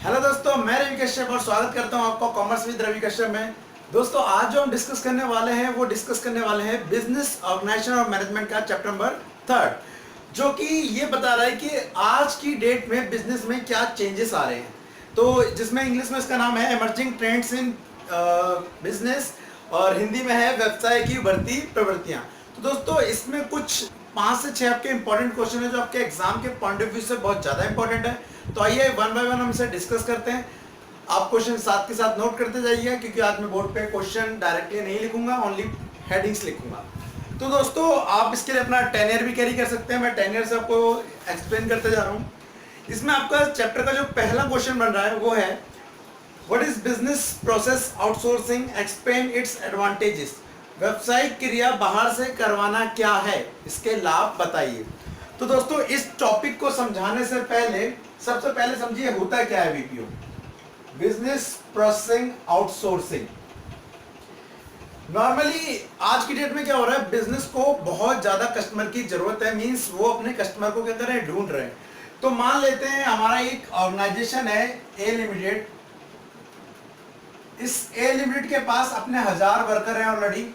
Hello दोस्तों, मैं रवि कश्यप और स्वागत करता हूं आपका कॉमर्स विद रवि कश्यप में। दोस्तों, आज जो हम डिस्कस करने वाले हैं वो डिस्कस करने वाले हैं बिजनेस ऑर्गेनाइजेशन और मैनेजमेंट का चैप्टर नंबर 3, जो कि ये बता रहा है कि आज की डेट में बिजनेस में क्या चेंजेस आ रहे हैं। तो जिसमें इंग्लिश में इसका नाम है इमर्जिंग ट्रेंड्स इन बिजनेस और हिंदी में है व्यवसाय की उभरती प्रवृत्तियां। तो दोस्तों, इसमें कुछ 5 से 6 आपके इंपॉर्टेंट क्वेश्चन है जो आपके एग्जाम के पॉइंट ऑफ व्यू से बहुत ज्यादा इंपॉर्टेंट है। तो आइए वन बाय वन हम इसे डिस्कस करते हैं। आप क्वेश्चन साथ के साथ नोट करते जाइए, क्योंकि आज मैं बोर्ड पे क्वेश्चन डायरेक्टली नहीं लिखूंगा, ओनली हेडिंग्स लिखूंगा। तो दोस्तों, आप इसके लिए अपना टेनियर भी कैरी कर सकते हैं। मैं टेनियर से आपको एक्सप्लेन करते जा रहा हूँ। इसमें आपका चैप्टर का जो पहला क्वेश्चन बन रहा है वो है what is business process outsourcing, explain its advantages. व्यावसायिक क्रिया बाहर से करवाना क्या है, इसके लाभ बताइए। तो दोस्तों, इस टॉपिक को समझाने से पहले सबसे पहले समझिए होता क्या है BPO, business processing outsourcing. Normally आज की डेट में क्या हो रहा है, बिजनेस को बहुत ज्यादा कस्टमर की जरूरत है, मींस वो अपने कस्टमर को क्या कर रहे हैं, ढूंढ रहे हैं। तो मान लेते हैं हमारा एक ऑर्गेनाइजेशन है ए लिमिटेड। इस ए लिमिटेड के पास अपने 1000 वर्कर हैं ऑलरेडी,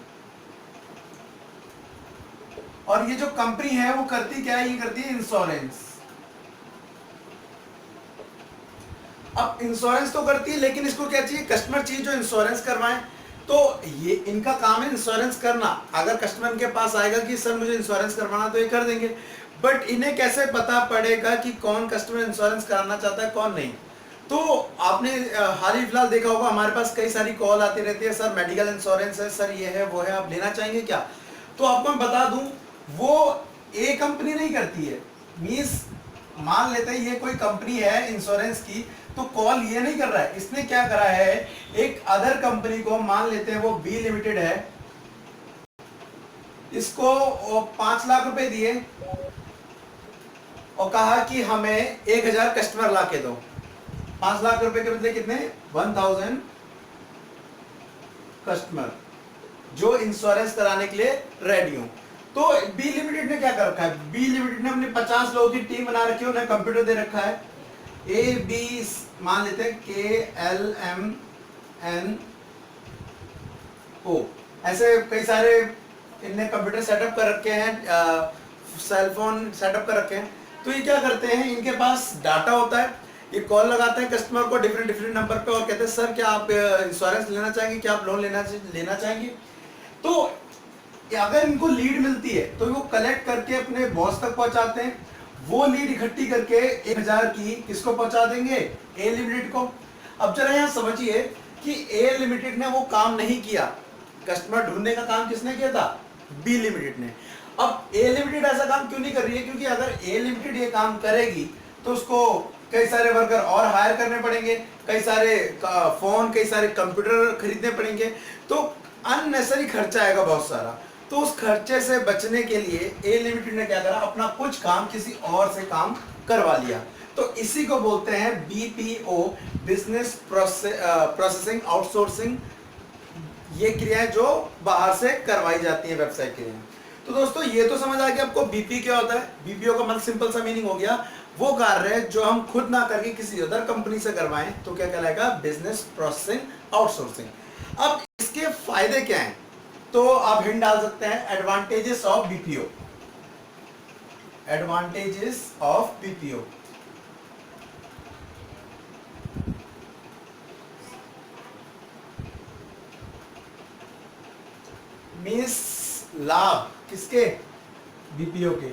और ये जो कंपनी है वो करती क्या है, ये करती है इंश्योरेंस। अब इंश्योरेंस तो करती है, लेकिन इसको क्या चाहिए, कस्टमर चाहिए जो इंश्योरेंस करवाए। तो ये इनका काम है इंश्योरेंस करना। अगर कस्टमर के पास आएगा कि सर मुझे इंश्योरेंस करवाना, तो ये कर देंगे। बट इन्हें कैसे पता पड़ेगा कि कौन कस्टमर इंश्योरेंस कराना चाहता है, कौन नहीं। तो आपने हाल ही फिलहाल देखा होगा, हमारे पास कई सारी कॉल आती रहती है, सर मेडिकल इंश्योरेंस है, सर ये है वो है, आप लेना चाहेंगे क्या। तो आपको मैं बता दूं, वो ए कंपनी नहीं करती है। मींस मान लेते हैं ये कोई कंपनी है इंश्योरेंस की, तो कॉल ये नहीं कर रहा है, इसने क्या करा है, एक अदर कंपनी को, मान लेते हैं वो बी लिमिटेड है, इसको 5 लाख रुपए दिए और कहा कि हमें 1000 कस्टमर ला के दो। 5 लाख रुपए के बदले कितने, 1000 कस्टमर जो इंश्योरेंस कराने के लिए रेडी हो। तो बी लिमिटेड ने क्या कर रखा है, बी लिमिटेड ने अपने 50 लोगों की टीम बना रखी है, उन्हें कंप्यूटर दे रखा है, ए बी मान लेते हैं KLMNO, ऐसे कई सारे इनने कंप्यूटर सेटअप कर रखे हैं, सेलफोन सेटअप कर रखे हैं। तो ये क्या करते हैं, इनके पास डाटा होता है, ये कॉल लगाते हैं कस्टमर को डिफरेंट नंबर पे और कहते हैं सर क्या आप इंश्योरेंस लेना चाहेंगे, क्या आप लोन लेना चाहेंगे। तो अगर इनको लीड मिलती है तो वो कलेक्ट करके अपने बॉस तक पहुंचाते हैं। वो लीड इकट्ठी करके 1000 की किसको पहुंचा देंगे, ए लिमिटेड को। अब जरा यहां समझिए कि ए लिमिटेड ने वो काम नहीं किया, कस्टमर ढूंढने का काम किसने किया था, बी लिमिटेड ने। अब ए लिमिटेड ऐसा काम क्यों नहीं कर रही है, क्योंकि अगर ए लिमिटेड ये काम करेगी तो उसको कई सारे वर्कर और हायर करने पड़ेंगे, कई सारे फोन, कई सारे कंप्यूटर खरीदने पड़ेंगे, तो अननेसेसरी खर्चा आएगा बहुत सारा। तो उस खर्चे से बचने के लिए ए लिमिटेड ने क्या करा, अपना कुछ काम किसी और से काम करवा लिया। तो इसी को बोलते हैं बीपीओ, बिजनेस प्रोसेसिंग आउटसोर्सिंग। ये क्रियाएं जो बाहर से करवाई जाती है, व्यवसाय क्रियाएं। तो दोस्तों, ये तो समझ आ गया आपको बीपी क्या होता है। बीपीओ का मतलब सिंपल सा मीनिंग हो गया, वो कार्य जो हम खुद ना करके किसी अदर कंपनी से करवाएं तो क्या कहलाएगा, बिजनेस प्रोसेसिंग आउटसोर्सिंग। अब इसके फायदे क्या हैं, तो आप हिंट डाल सकते हैं, advantages of BPO. Advantages of BPO, means लाभ किसके, बीपीओ के।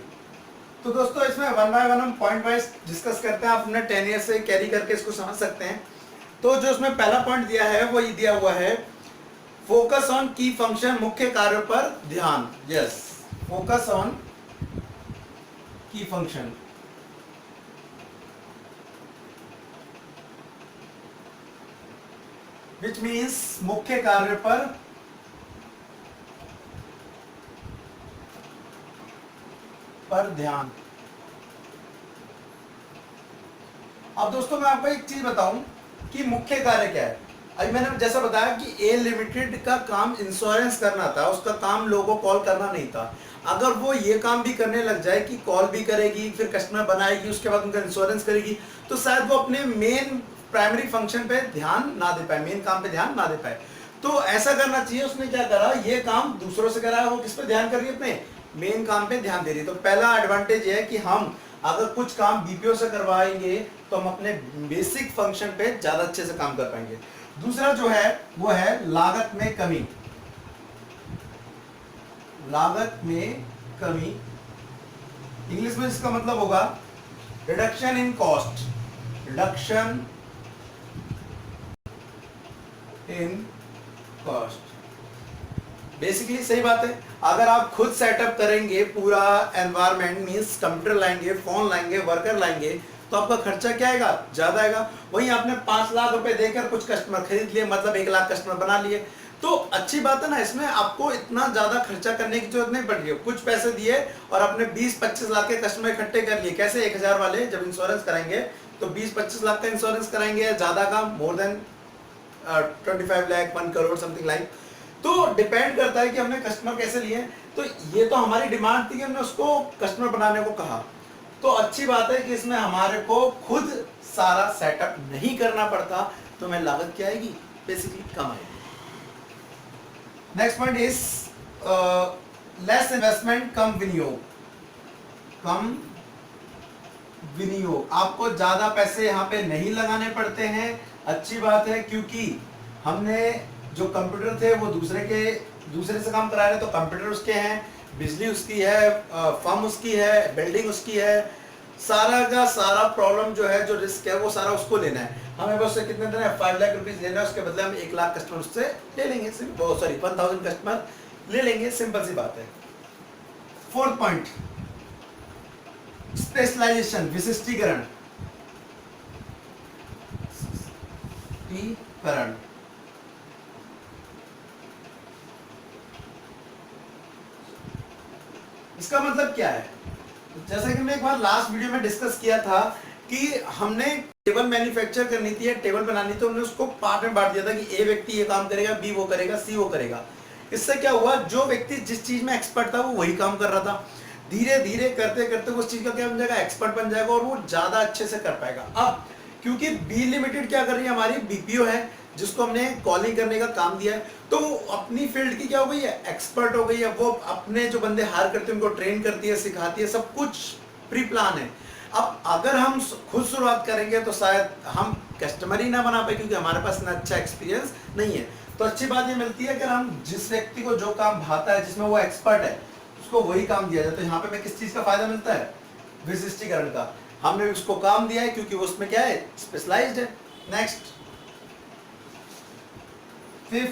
तो दोस्तों, इसमें वन बाय वन हम पॉइंट वाइज डिस्कस करते हैं, आप अपने टेनियर से कैरी करके इसको समझ सकते हैं। तो जो इसमें पहला पॉइंट दिया है वो ये दिया हुआ है, फोकस ऑन की फंक्शन, मुख्य कार्यों पर ध्यान। यस, फोकस ऑन की फंक्शन, विच मीन्स मुख्य कार्य पर ध्यान। अब दोस्तों, मैं आपको एक चीज बताऊं कि मुख्य कार्य क्या है। अभी मैंने जैसा बताया कि ए लिमिटेड का काम इंश्योरेंस करना था, उसका काम लोगों को कॉल करना नहीं था। अगर वो ये काम भी करने लग जाए कि कॉल भी करेगी, फिर कस्टमर बनाएगी, उसके बाद उनका इंश्योरेंस करेगी, तो शायद वो अपने मेन प्राइमरी फंक्शन पे ध्यान ना दे पाए, मेन काम पे ध्यान ना दे पाए। तो ऐसा करना चाहिए। उसने क्या करा, ये काम दूसरों से करा, वो किस पे ध्यान कर रही है, अपने मेन काम पे ध्यान दे रही है। तो पहला एडवांटेज ये है कि हम अगर कुछ काम बीपीओ से करवाएंगे तो हम अपने बेसिक फंक्शन पे ज्यादा अच्छे से काम कर पाएंगे। दूसरा जो है वो है लागत में कमी। लागत में कमी इंग्लिश में इसका मतलब होगा reduction in cost, reduction in cost. Basically सही बात है। अगर आप खुद सेटअप करेंगे पूरा एनवायरनमेंट, मींस कंप्यूटर लाएंगे, फोन लाएंगे, वर्कर लाएंगे, तो आपका खर्चा क्या आएगा, ज्यादा आएगा। वहीं आपने 5 लाख रुपए देकर कुछ कस्टमर खरीद लिए, मतलब 1 लाख कस्टमर बना लिए, तो अच्छी बात है ना। इसमें आपको इतना ज्यादा खर्चा करने की जरूरत नहीं पड़ रही है। कुछ पैसे दिए और अपने 20-25 लाख के कस्टमर इकट्ठे कर लिए। कैसे, 1000 वाले जब इंश्योरेंस कराएंगे तो 20-25 लाख का इंश्योरेंस कराएंगे, ज्यादा का more than 25 lakh, 1 crore something like. तो डिपेंड करता है कि हमने कस्टमर कैसे लिए। तो ये तो हमारी डिमांड थी कि हमने उसको कस्टमर बनाने को कहा। तो अच्छी बात है कि इसमें हमारे को खुद सारा सेटअप नहीं करना पड़ता, तो हमें लागत क्या आएगी, बेसिकली कम आएगी। Next point is less investment कम विनियोग। कम विनियोग, आपको ज्यादा पैसे यहाँ पे नहीं लगाने पड़ते हैं। अच्छी बात है, क्योंकि हमने जो कंप्यूटर थे वो दूसरे से काम करा रहे, तो कंप्यूटर उसके हैं, बिजली उसकी है, फर्म उसकी है, बिल्डिंग उसकी है, सारा का सारा प्रॉब्लम जो है, जो रिस्क है, वो सारा उसको लेना है। हमें बस कितने देना है, 5 लाख रुपीज लेना है, उसके बदले हम 1 लाख कस्टमर उससे ले लेंगे, 1000 कस्टमर ले लेंगे, सिंपल सी बात है। 4th point, specialisation, विशिष्टीकरण। इसका मतलब क्या है, जैसा कि मैं एक बार लास्ट वीडियो में डिस्कस किया था कि हमने टेबल मैन्युफैक्चर करनी थी, टेबल बनानी थी, तो हमने उसको पार्ट में बांट दिया था कि ए व्यक्ति ये काम करेगा, बी वो करेगा, सी वो करेगा। इससे क्या हुआ, जो व्यक्ति जिस चीज में एक्सपर्ट था वो वही काम कर रहा था। धीरे धीरे करते करते उस चीज का क्या बन जाएगा, एक्सपर्ट बन जाएगा और वो ज्यादा अच्छे से कर पाएगा। अब क्योंकि बी लिमिटेड क्या कर रही है, हमारी बीपीओ है, जिसको हमने कॉलिंग करने का काम दिया है, तो वो अपनी फील्ड की क्या हो गई है, एक्सपर्ट हो गई है। वो अपने जो बंदे हायर करते हैं उनको ट्रेन करती है, सिखाती है, सब कुछ प्री प्लान है। अब अगर हम खुद शुरुआत करेंगे तो शायद हम कस्टमर ही ना बना पाए, क्योंकि हमारे पास इतना अच्छा एक्सपीरियंस नहीं है। तो अच्छी बात ये मिलती है कि हम जिस व्यक्ति को जो काम भाता है, जिसमें वो एक्सपर्ट है, उसको वही काम दिया जाए। तो यहाँ पे हमें किस चीज का फायदा मिलता है, विशिष्टीकरण का। हमने उसको काम दिया है क्योंकि वो उसमें क्या है, स्पेशलाइज्ड है। नेक्स्ट 5th,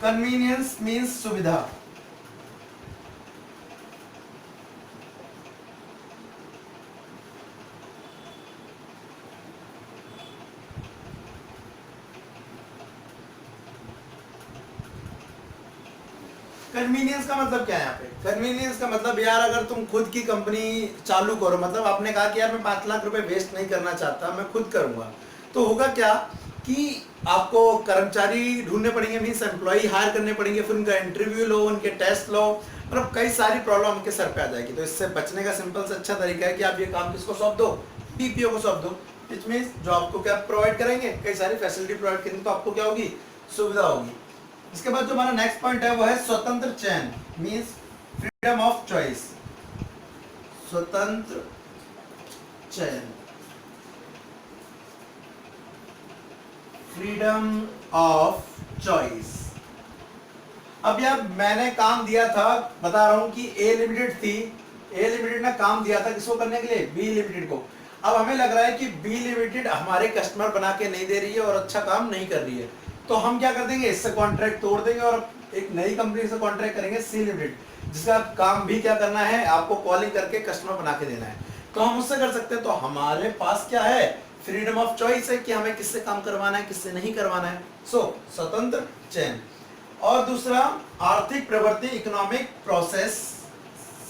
कन्वीनियंस मीन्स सुविधा। कन्वीनियंस का मतलब क्या है यहाँ पे, कन्वीनियंस का मतलब यार, अगर तुम खुद की कंपनी चालू करो, मतलब आपने कहा कि यार मैं 5 लाख रुपए वेस्ट नहीं करना चाहता, मैं खुद करूंगा, तो होगा क्या कि आपको कर्मचारी ढूंढने पड़ेंगे, मीन्स एम्प्लॉय हायर करने पड़ेंगे, फिर उनका इंटरव्यू लो, उनके टेस्ट लो, मतलब कई सारी प्रॉब्लम आपके सर पे आ जाएगी। तो इससे बचने का सिंपल से अच्छा तरीका है कि आप ये काम किसको सौंप दो, बीपीओ को सौंप दो। विच मीन्स जो आपको क्या प्रोवाइड करेंगे, कई सारी फैसिलिटी प्रोवाइड करेंगे, तो आपको क्या होगी, सुविधा होगी। इसके बाद जो हमारा नेक्स्ट पॉइंट है वो है स्वतंत्र चयन, मीन्स फ्रीडम ऑफ चॉइस। स्वतंत्र चयन, फ्रीडम ऑफ चॉइस। अब यार मैंने काम दिया था, बता रहा हूं कि ए लिमिटेड थी, ए लिमिटेड ने काम दिया था किसको करने के लिए, बी लिमिटेड को। अब हमें लग रहा है कि बी लिमिटेड हमारे कस्टमर बना के नहीं दे रही है और अच्छा काम नहीं कर रही है, तो हम क्या कर देंगे, इससे कॉन्ट्रैक्ट तोड़ देंगे और एक नई कंपनी से कॉन्ट्रैक्ट करेंगे, सी लिमिटेड, जिसका काम भी क्या करना है, आपको कॉलिंग करके कस्टमर बना के देना है। तो हम उससे कर सकते हैं। तो हमारे पास क्या है, फ्रीडम ऑफ चॉइस है कि हमें किससे काम करवाना है, किससे नहीं करवाना है। सो स्वतंत्र चयन। और दूसरा आर्थिक प्रवृत्ति, economic process.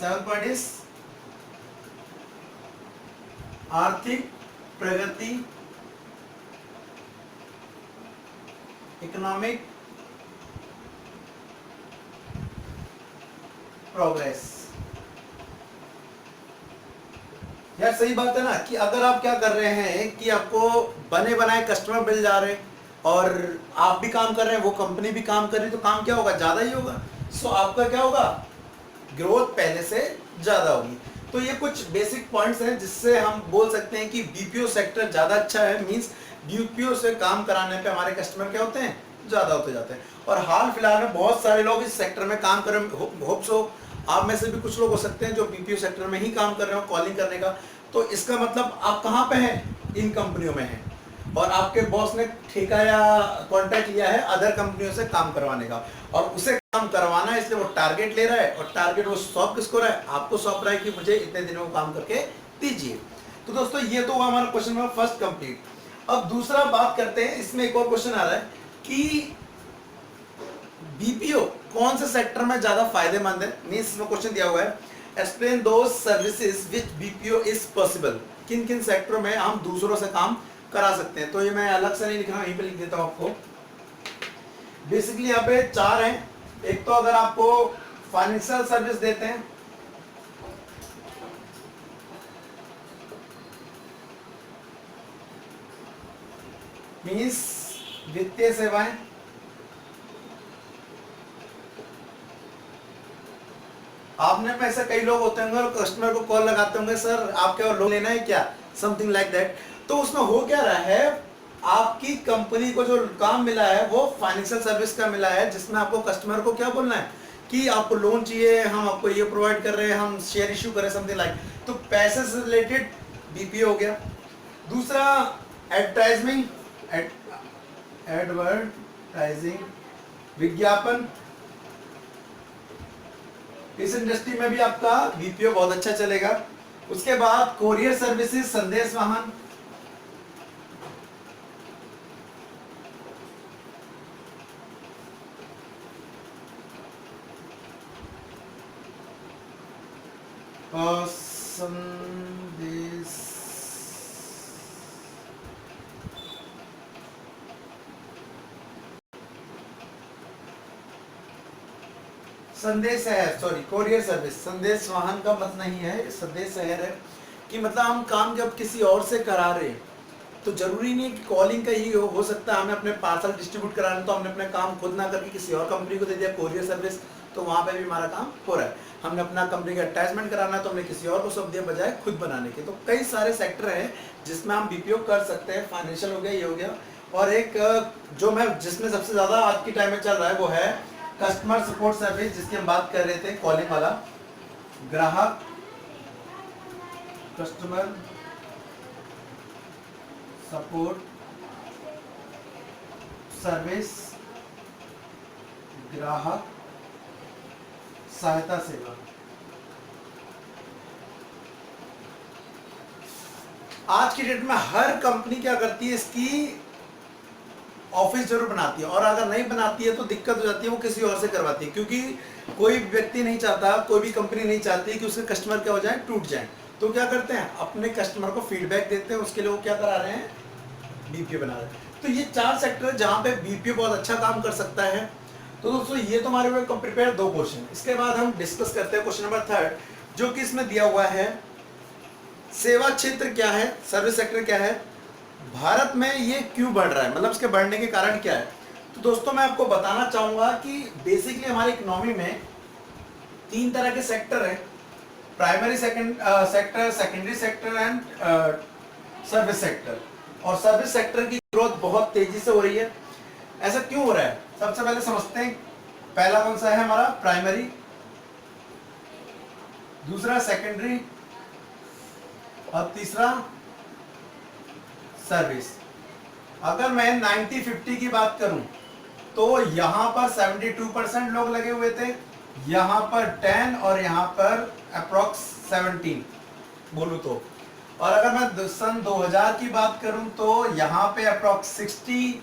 7th point is आर्थिक प्रगति, इकोनॉमिक प्रोग्रेस। यार सही बात है ना कि अगर आप क्या कर रहे हैं कि आपको बने बनाए कस्टमर मिल जा रहे हैं और आप भी काम कर रहे हैं, वो कंपनी भी काम कर रही है, तो काम क्या होगा, ज्यादा ही होगा। सो आपका क्या होगा, ग्रोथ पहले से ज्यादा होगी। तो ये कुछ बेसिक पॉइंट्स हैं जिससे हम बोल सकते हैं कि बीपीओ सेक्टर ज्यादा अच्छा है। मींस बीपीओ से काम कराने पे हमारे कस्टमर क्या होते हैं, ज्यादा होते जाते हैं। और हाल फिलहाल में बहुत सारे लोग इस सेक्टर में काम कर रहे हैं। होप सो आप में से भी कुछ लोग हो सकते हैं जो बीपीओ सेक्टर में ही काम कर रहे हो, कॉलिंग करने का। तो इसका मतलब आप कहाँ पे हैं, इन कंपनियों में हैं, और आपके बॉस ने ठेका या कॉन्ट्रैक्ट लिया है अदर कंपनियों से काम करवाने का, और उसे काम करवाना है, इसलिए वो टारगेट ले रहा है। और टारगेट वो सौंप किसको रहा है, आपको सौंप रहा है कि मुझे इतने दिनों में काम करके दीजिए। तो दोस्तों ये तो हुआ हमारा क्वेश्चन नंबर फर्स्ट कंप्लीट। अब दूसरा बात करते हैं, इसमें एक और क्वेश्चन आ रहा है कि बीपीओ कौन से सेक्टर में ज्यादा फायदेमंद है। मींस इसमें क्वेश्चन दिया हुआ है, explain those services which BPO is possible. किन किन सेक्टरों में हम दूसरों से काम करा सकते हैं। तो ये मैं अलग से नहीं लिख रहा हूं, यहीं पे लिख देता हूं आपको। बेसिकली यहाँ पे 4 हैं। एक तो अगर आपको फाइनेंशियल सर्विस देते हैं, मींस वित्तीय सेवाएं, आपने में ऐसे कई लोग होते होंगे और कस्टमर को कॉल लगाते होंगे, सर आपके और लोन लेना है क्या, समथिंग लाइक दैट। तो उसमें हो क्या रहा है, आपकी कंपनी को जो काम मिला है वो फाइनेंशियल सर्विस का मिला है, जिसमें आपको कस्टमर को क्या बोलना है कि आपको लोन चाहिए, हम आपको ये प्रोवाइड कर रहे हैं, हम शेयर इश्यू करें, समथिंग लाइक। तो पैसे से रिलेटेड बीपीओ हो गया। दूसरा एडवर्टाइजिंग, एडवर्टाइजिंग विज्ञापन, इस इंडस्ट्री में भी आपका बीपीओ बहुत अच्छा चलेगा। उसके बाद कोरियर सर्विसेज, संदेश वाहन, संदेश, संदेश है, सॉरी कोरियर सर्विस, संदेश वाहन का मत नहीं है, संदेश शहर है कि मतलब हम काम जब किसी और से करा रहे हैं तो जरूरी नहीं कि कॉलिंग का ही हो सकता है हमें अपने पार्सल डिस्ट्रीब्यूट कराना, तो हमने अपना काम खुद ना करके किसी और कंपनी को दे दिया कोरियर सर्विस, तो वहां पे भी हमारा काम हो रहा है। हमने अपना कंपनी का अटैचमेंट कराना है तो हमने किसी और को सौंप दिया बजाय खुद बनाने के। तो कई सारे सेक्टर हैं जिसमें हम बीपीओ कर सकते हैं। फाइनेंशियल हो गया, ये हो गया, और एक जो मैं जिसमें सबसे ज्यादा आज की टाइम में चल रहा है वो है कस्टमर सपोर्ट सर्विस, जिसकी हम बात कर रहे थे, कॉलिंग वाला, ग्राहक कस्टमर सपोर्ट सर्विस, ग्राहक सहायता सेवा। आज की डेट में हर कंपनी क्या करती है, इसकी ऑफिस जरूर बनाती है, और अगर नहीं बनाती है तो दिक्कत हो जाती है, वो किसी और से करवाती है, क्योंकि कोई व्यक्ति नहीं चाहता, कोई भी कंपनी नहीं चाहती कि उसके कस्टमर क्या हो जाए, टूट जाए। तो क्या करते हैं, अपने कस्टमर को फीडबैक देते हैं, उसके लिए वो क्या करा रहे हैं, बीपीओ बना रहे हैं। तो ये 4 सेक्टर है जहां पे बीपीओ बहुत अच्छा काम कर सकता है। तो दोस्तों ये तो हमारे को प्रिपेयर 2 क्वेश्चन। इसके बाद हम डिस्कस करते हैं क्वेश्चन नंबर 3, जो कि इसमें दिया हुआ है, सेवा क्षेत्र क्या है, सर्विस सेक्टर क्या है, भारत में ये क्यों बढ़ रहा है, मतलब इसके बढ़ने के कारण क्या है। तो दोस्तों मैं आपको बताना चाहूंगा कि बेसिकली हमारी इकोनॉमी में 3 तरह के सेक्टर हैं, primary sector, secondary sector and service sector. और सर्विस सेक्टर की ग्रोथ बहुत तेजी से हो रही है। ऐसा क्यों हो रहा है, सबसे पहले समझते हैं। पहला कौन सा है हमारा, प्राइमरी, दूसरा सेकेंडरी, और तीसरा सर्विस। अगर मैं 90-50 की बात करूं तो यहां पर 72% लोग लगे हुए थे, यहां पर 10 और यहां पर अप्रोक्स 17 बोलूं तो। और अगर मैं सन 2000 की बात करूं तो यहां पे अप्रोक्स 60,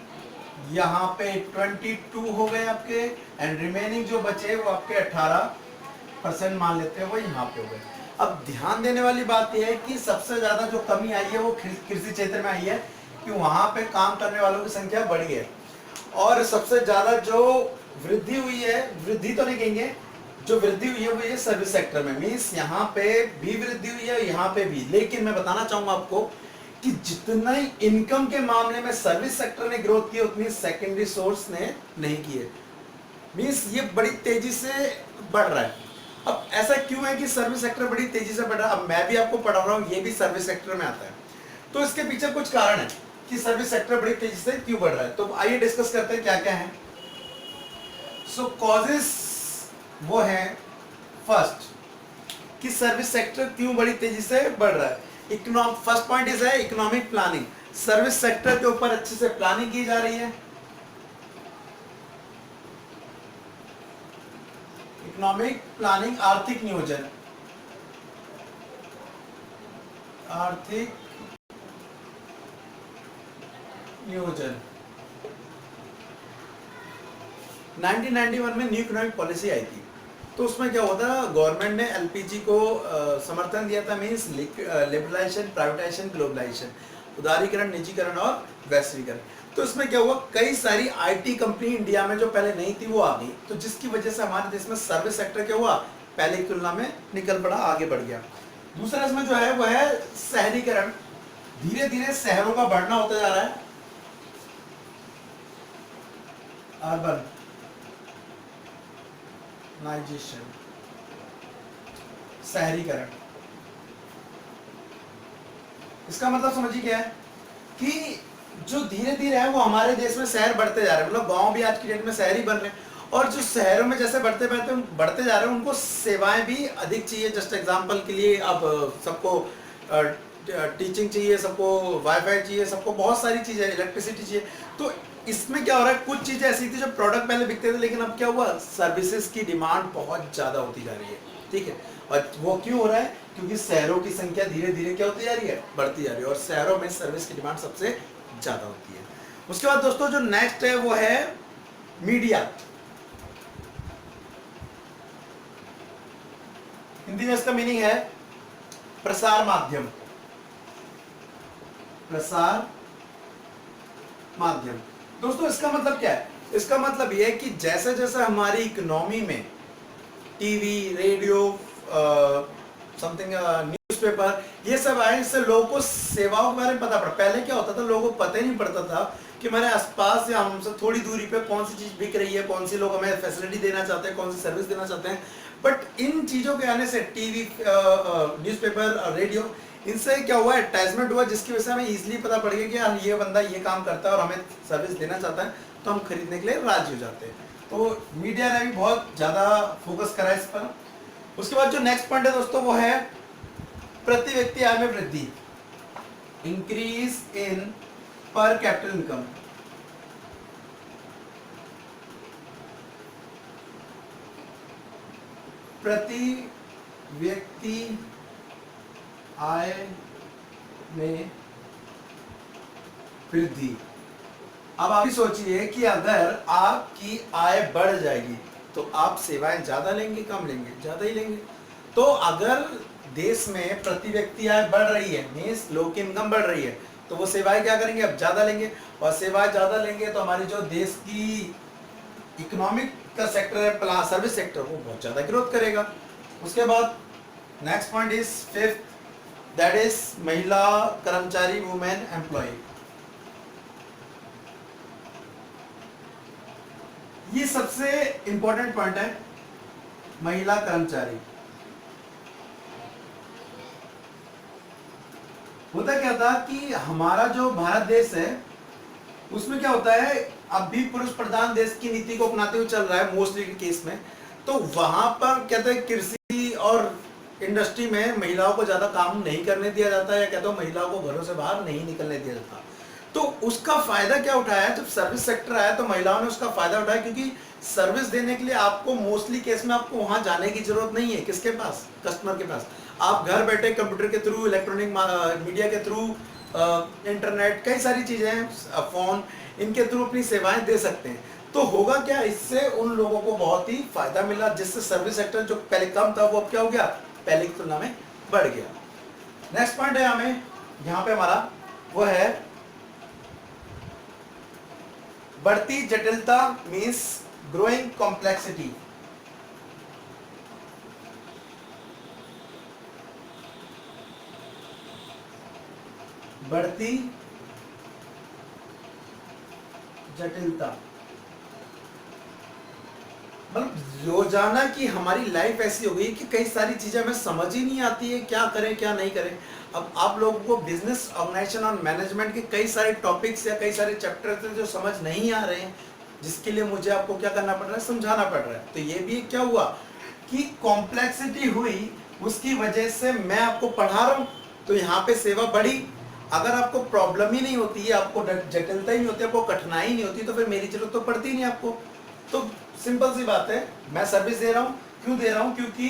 यहां पे 22 हो गए आपके, एंड रिमेनिंग जो बचे वो आपके 18% मान लेते हैं, वो यहाँ पे हो गए। अब ध्यान देने वाली बात यह है कि सबसे ज्यादा जो कमी आई है वो कृषि क्षेत्र में आई है, कि वहां पे काम करने वालों की संख्या बढ़ी है। और सबसे ज्यादा जो वृद्धि हुई है, वृद्धि तो नहीं कहेंगे, जो वृद्धि हुई है वो ये सर्विस सेक्टर में, मीन्स यहाँ पे भी वृद्धि हुई है, यहाँ पे भी। लेकिन मैं बताना चाहूंगा आपको कि जितना ही इनकम के मामले में सर्विस सेक्टर ने ग्रोथ की उतनी सेकेंडरी सोर्स ने नहीं की है। मीन्स ये बड़ी तेजी से बढ़ रहा है। अब ऐसा क्यों है कि सर्विस सेक्टर बड़ी तेजी से बढ़ रहा है? अब मैं भी आपको पढ़ा रहा हूँ, ये भी सर्विस सेक्टर में आता है, तो इसके पीछे कुछ कारण है कि सर्विस सेक्टर बड़ी तेजी से क्यों बढ़ रहा है। तो आइए डिस्कस करते हैं क्या क्या है। सो कॉजेस वो है, फर्स्ट कि सर्विस सेक्टर क्यों बड़ी तेजी से बढ़ रहा है। फर्स्ट पॉइंट इज है इकोनॉमिक प्लानिंग। सर्विस सेक्टर के ऊपर अच्छे से प्लानिंग की जा रही है। इकोनॉमिक प्लानिंग, आर्थिक नियोजन, आर्थिक नियोजन। 1991 में न्यू इकोनॉमिक पॉलिसी आई थी, तो उसमें क्या होता है, गवर्नमेंट ने एलपीजी को समर्थन दिया था, मीन्स लिबरलाइजेशन, प्राइवेटाइजेशन, ग्लोबलाइजेशन, उदारीकरण, निजीकरण और वैश्वीकरण। तो इसमें क्या हुआ, कई सारी आईटी कंपनी इंडिया में जो पहले नहीं थी वो आ गई, तो जिसकी वजह से हमारे देश में सर्विस सेक्टर क्या हुआ, पहले की तुलना में निकल पड़ा, आगे बढ़ गया। दूसरा इसमें जो है वो है शहरीकरण। धीरे धीरे शहरों का बढ़ना होता जा रहा है, अर्बन नाइजेशन, शहरीकरण। इसका मतलब समझिए क्या है कि जो धीरे धीरे है वो हमारे देश में शहर बढ़ते जा रहे हैं, मतलब गांव भी आज की डेट में शहर ही बन रहे हैं, और जो शहरों में जैसे बढ़ते जा रहे हैं उनको सेवाएं भी अधिक चाहिए। जस्ट एग्जांपल के लिए अब सबको टीचिंग चाहिए, सबको वाईफाई चाहिए, सबको बहुत सारी चीजें, इलेक्ट्रिसिटी चाहिए। तो इसमें क्या हो रहा है, कुछ चीजें ऐसी थी जो प्रोडक्ट पहले बिकते थे, लेकिन अब क्या हुआ, सर्विसेज की डिमांड बहुत ज्यादा होती जा रही है। ठीक है, और वो क्यों हो रहा है, क्योंकि शहरों की संख्या धीरे धीरे क्या होती जा रही है, बढ़ती जा रही है, और शहरों में सर्विस की डिमांड सबसे ज्यादा होती है। उसके बाद दोस्तों जो नेक्स्ट है वो है मीडिया। हिंदी में इसका मीनिंग है प्रसार माध्यम, प्रसार माध्यम। दोस्तों इसका मतलब क्या है, इसका मतलब यह है कि जैसे जैसे हमारी इकोनॉमी में टीवी, रेडियो, समथिंग, न्यूज़पेपर, ये सब आए, इससे लोगों को सेवाओं के बारे में पता पड़ा। पहले क्या होता था, लोगों को पता ही नहीं पड़ता था कि हमारे आसपास या हमसे थोड़ी दूरी पे कौन सी चीज बिक रही है, कौन सी लोग हमें फैसिलिटी देना चाहते हैं, कौन सी सर्विस देना चाहते हैं। बट इन चीजों के आने से, टीवी, न्यूज़पेपर, रेडियो, इनसे क्या हुआ, अटैचमेंट हुआ, जिसकी वजह से हमें इजीली पता पड़ गया कि यार ये बंदा ये काम करता है और हमें सर्विस देना चाहता है, तो हम खरीदने के लिए राजी हो जाते हैं। तो मीडिया ने भी बहुत ज्यादा फोकस करा इस पर। उसके बाद जो नेक्स्ट पॉइंट है दोस्तों वो है प्रति व्यक्ति आय में वृद्धि, इंक्रीज इन पर कैपिटल इनकम। प्रति व्यक्ति आय में वृद्धि। अब आप भी सोचिए कि अगर आपकी आय बढ़ जाएगी तो आप सेवाएं ज्यादा लेंगे, कम लेंगे, ज्यादा ही लेंगे। तो अगर देश में प्रति व्यक्ति आय बढ़ रही है, मीन्स लोगों की इनकम बढ़ रही है, तो वो सेवाएं क्या करेंगे, अब ज्यादा लेंगे, और सेवाएं ज्यादा लेंगे तो हमारी जो देश की इकोनॉमिक का सेक्टर है, सर्विस सेक्टर, वो बहुत ज्यादा ग्रोथ करेगा। उसके बाद next point is fifth, that is महिला कर्मचारी, वुमेन एम्प्लॉय। ये सबसे इंपॉर्टेंट पॉइंट है, महिला कर्मचारी। होता क्या था कि हमारा जो भारत देश है उसमें क्या होता है, अब भी पुरुष प्रधान देश की नीति को अपनाते हुए चल रहा है मोस्टली केस में। तो वहां पर कहते हैं कृषि और इंडस्ट्री में महिलाओं को ज्यादा काम नहीं करने दिया जाता है, या कहते हो महिलाओं को घरों से बाहर नहीं निकलने दिया जाता। तो उसका फायदा क्या उठाया, जब सर्विस सेक्टर आया तो महिलाओं ने उसका फायदा उठाया, क्योंकि सर्विस देने के लिए आपको मोस्टली केस में आपको वहां जाने की जरूरत नहीं है। किसके पास, कस्टमर के पास। आप घर बैठे कंप्यूटर के थ्रू, इलेक्ट्रॉनिक मीडिया के थ्रू, इंटरनेट, कई सारी चीजें हैं, फोन, इनके थ्रू अपनी सेवाएं दे सकते हैं। तो होगा क्या, इससे उन लोगों को बहुत ही फायदा मिला, जिससे सर्विस सेक्टर जो पहले कम था वो अब क्या हो गया, पहले की तुलना में बढ़ गया। नेक्स्ट पॉइंट है हमें यहाँ पे हमारा, वो है बढ़ती जटिलता, मीन्स ग्रोइंग कॉम्प्लेक्सिटी। बढ़ती जटिलता। मतलब रोजाना की हमारी लाइफ ऐसी हो गई कि कई सारी चीजें हमें समझ ही नहीं आती है, क्या करें क्या नहीं करें। अब आप लोगों को बिजनेस ऑर्गेनाइजेशन और मैनेजमेंट के कई सारे टॉपिक्स या कई सारे चैप्टर्स हैं जो समझ नहीं आ रहे हैं, जिसके लिए मुझे आपको क्या करना पड़ रहा है, समझाना पड़ रहा है। तो ये भी क्या हुआ कि कॉम्प्लेक्सिटी हुई, उसकी वजह से मैं आपको पढ़ा रहा हूँ, तो यहाँ पे सेवा बढ़ी। अगर आपको प्रॉब्लम ही नहीं होती है, आपको जटिलता ही नहीं होती, आपको कठिनाई नहीं होती, तो फिर मेरी जरूरत तो पड़ती नहीं आपको। तो सिंपल सी बात है, मैं सर्विस दे रहा हूँ, क्यों दे रहा हूँ, क्योंकि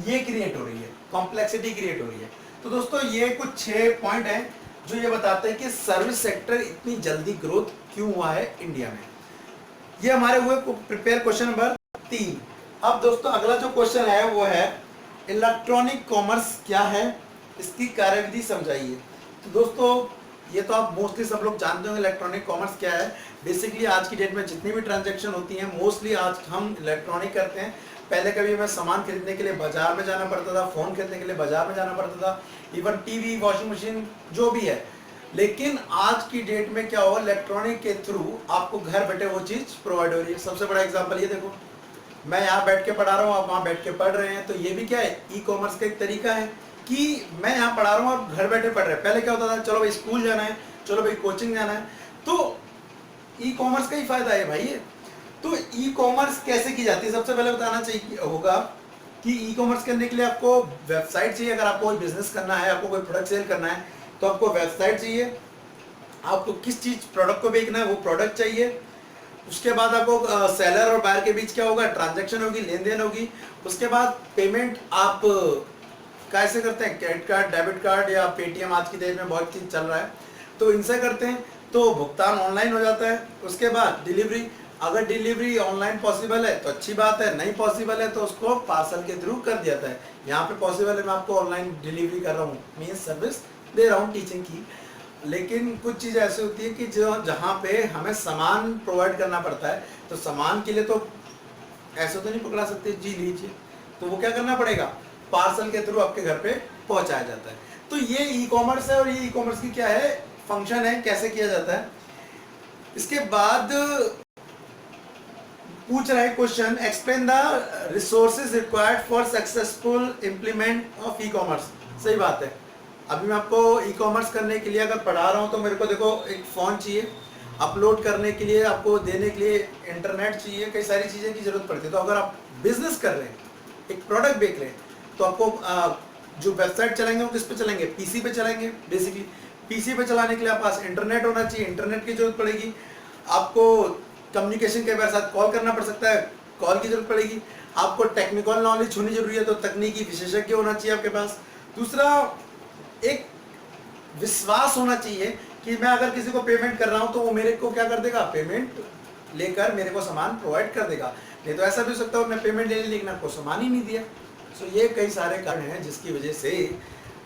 ये क्रिएट हो रही है, कॉम्प्लेक्सिटी क्रिएट हो रही है। तो दोस्तों ये कुछ 6 पॉइंट हैं जो ये बताते हैं कि सर्विस सेक्टर इतनी जल्दी ग्रोथ क्यों हुआ है इंडिया में। ये हमारे हुए प्रिपेयर क्वेश्चन नंबर 3। अब दोस्तों अगला जो क्वेश्चन है वो है इलेक्ट्रॉनिक कॉमर्स क्या है, इसकी कार्यविधि समझाइए। तो दोस्तों ये तो आप मोस्टली सब लोग जानते होंगे इलेक्ट्रॉनिक कॉमर्स क्या है। बेसिकली आज की डेट में जितनी भी ट्रांजैक्शन होती हैं मोस्टली आज हम इलेक्ट्रॉनिक करते हैं। पहले कभी हमें सामान खरीदने के लिए बाजार में जाना पड़ता था, फोन खरीदने के लिए बाजार में जाना पड़ता था, इवन टीवी, वॉशिंग मशीन जो भी है। लेकिन आज की डेट में क्या हुआ, इलेक्ट्रॉनिक के थ्रू आपको घर बैठे वो चीज प्रोवाइड हो रही है। सबसे बड़ा एग्जांपल ये देखो, मैं यहाँ बैठ के पढ़ा रहा हूँ, आप वहाँ बैठ के पढ़ रहे हैं, तो ये भी क्या है, ई कॉमर्स का एक तरीका है कि मैं यहाँ पढ़ा रहा हूँ और घर बैठे पढ़ रहे हैं। पहले क्या होता था, चलो भाई स्कूल जाना है, चलो भाई कोचिंग जाना है, तो ई कॉमर्स का ही फायदा है भाई ये। तो ई कॉमर्स कैसे की जाती है, सबसे पहले बताना चाहिए होगा कि ई कॉमर्स करने के लिए आपको वेबसाइट चाहिए। अगर आपको कोई बिजनेस करना है, आपको कोई प्रोडक्ट सेल करना है, तो आपको वेबसाइट चाहिए। आपको किस चीज प्रोडक्ट को बेचना है वो प्रोडक्ट चाहिए। उसके बाद आपको सेलर और बायर के बीच क्या होगा, ट्रांजैक्शन होगी, लेन देन होगी। उसके बाद पेमेंट आप कैसे करते हैं, क्रेडिट कार्ड, डेबिट कार्ड या पेटीएम, आज की डेट में बहुत चीज चल रहा है, तो इनसे करते हैं, तो भुगतान ऑनलाइन हो जाता है। उसके बाद डिलीवरी, अगर डिलीवरी ऑनलाइन पॉसिबल है तो अच्छी बात है, नहीं पॉसिबल है तो उसको पार्सल के थ्रू कर दिया जाता है। यहाँ पे पॉसिबल है, मैं आपको ऑनलाइन डिलीवरी कर रहा हूँ, मीन्स सर्विस दे रहा हूँ टीचिंग की। लेकिन कुछ चीज़ ऐसी होती है कि जो जहाँ पे हमें सामान प्रोवाइड करना पड़ता है, तो सामान के लिए तो ऐसे तो नहीं पकड़ा सकते जी लीजिए, तो वो क्या करना पड़ेगा, पार्सल के थ्रू आपके घर पे पहुंचाया जाता है। तो ये ई कॉमर्स है, और ये ई कॉमर्स की क्या है, फंक्शन है, कैसे किया जाता है। इसके बाद पूछ रहे हैं question, explain the resources required for successful implement of e commerce. सही बात है, अभी मैं आपको ई कॉमर्स करने के लिए अगर पढ़ा रहा हूँ तो मेरे को देखो एक फ़ोन चाहिए, अपलोड करने के लिए, आपको देने के लिए इंटरनेट चाहिए, कई सारी चीज़ें की ज़रूरत पड़ती है। तो अगर आप बिजनेस कर रहे हैं, एक प्रोडक्ट बेच रहे हैं, तो आपको जो वेबसाइट चलेंगे वो किस पे चलेंगे, पीसी पे चलेंगे। बेसिकली पीसी पे चलाने के लिए आपके पास इंटरनेट होना चाहिए, इंटरनेट की जरूरत पड़ेगी। आपको कम्युनिकेशन के साथ कॉल करना पड़ सकता है, कॉल की जरूरत पड़ेगी। आपको टेक्निकल नॉलेज होनी जरूरी है, तो तकनीकी विशेषज्ञ होना चाहिए आपके पास। दूसरा, एक विश्वास होना चाहिए कि मैं अगर किसी को पेमेंट कर रहा हूं तो वो मेरे को क्या कर देगा, पेमेंट लेकर मेरे को सामान प्रोवाइड कर देगा। नहीं तो ऐसा भी हो सकता है मैं पेमेंट लेने, लेकिन आपको सामान ही नहीं दिया। सो ये कई सारे कारण हैं जिसकी वजह से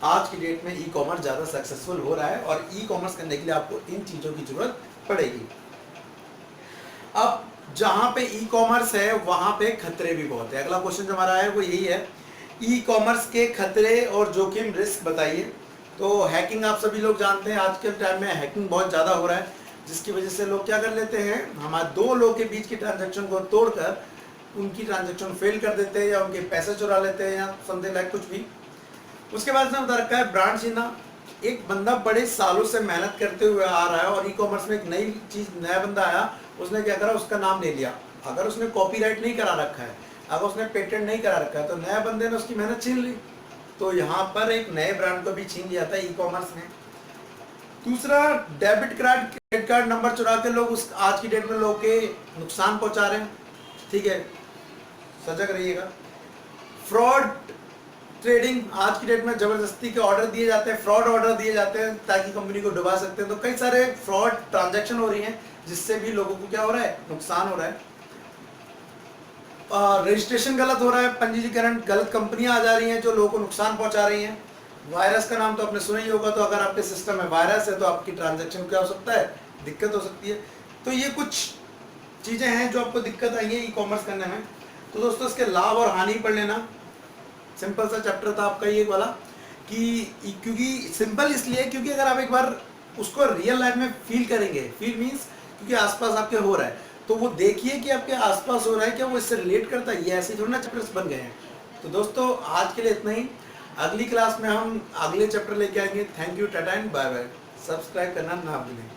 आज की डेट में ई कॉमर्स ज़्यादा सक्सेसफुल हो रहा है, और ई कॉमर्स करने के लिए आपको इन चीज़ों की जरूरत पड़ेगी। अब जहाँ पे ई कॉमर्स है वहाँ पे खतरे भी बहुत है। अगला क्वेश्चन जो हमारा है वो यही है, ई कॉमर्स के खतरे और जोखिम, रिस्क बताइए। तो हैकिंग आप सभी लोग जानते हैं, आज के टाइम में हैकिंग बहुत ज़्यादा हो रहा है, जिसकी वजह से लोग क्या कर लेते हैं, हमारे दो लोग के बीच की ट्रांजैक्शन को तोड़कर उनकी ट्रांजैक्शन फेल कर देते हैं, या उनके पैसे चुरा लेते हैं, या समथिंग लाइक कुछ भी। उसके बाद इसने बता रखा है ब्रांड चिन्ह। एक बंदा बड़े सालों से मेहनत करते हुए आ रहा है, और ई कॉमर्स में एक नई चीज़, नया बंदा आया, उसने क्या करा, उसका नाम ले लिया। अगर उसने कॉपीराइट नहीं करा रखा है, अगर उसने पेटेंट नहीं करा रखा है, तो नया बंदे ने उसकी मेहनत छीन ली। तो यहाँ पर एक नए ब्रांड को भी छीन लिया था ई कॉमर्स ने। दूसरा, debit card, credit card number चुरा के लोग उस आज की डेट में लोग के नुकसान पहुंचा रहे हैं। ठीक है, सजग रहिएगा। फ्रॉड ट्रेडिंग, आज की डेट में जबरदस्ती के ऑर्डर दिए जाते हैं, फ्रॉड ऑर्डर दिए जाते हैं ताकि कंपनी को डुबा सकते हैं। तो कई सारे फ्रॉड ट्रांजैक्शन हो रही हैं, जिससे भी लोगों को क्या हो रहा है, नुकसान हो रहा है। रजिस्ट्रेशन गलत हो रहा है, पंजीकरण गलत कंपनियां आ जा रही हैं जो लोगों को नुकसान पहुंचा रही हैं। वायरस का नाम तो आपने सुना ही होगा, तो अगर आपके सिस्टम में वायरस है तो आपकी ट्रांजैक्शन क्या हो सकता है, दिक्कत हो सकती है। तो ये कुछ चीज़ें हैं जो आपको दिक्कत आएंगी ई कॉमर्स करने में। तो दोस्तों इसके लाभ और हानि पढ़ लेना, सिंपल सा चैप्टर था आपका ये वाला। कि क्योंकि सिंपल इसलिए क्योंकि अगर आप एक बार उसको रियल लाइफ में फील करेंगे, फील मीन्स क्योंकि आसपास आपके हो रहा है, तो वो देखिए कि आपके आसपास हो रहा है क्या वो इससे रिलेट करता है, ये ऐसे थोड़ी ना चैप्टर्स बन गए हैं। तो दोस्तों आज के लिए इतना ही, अगली क्लास में हम अगले चैप्टर लेके आएंगे। Thank you, tata and bye bye. Subscribe करना ना भूलें।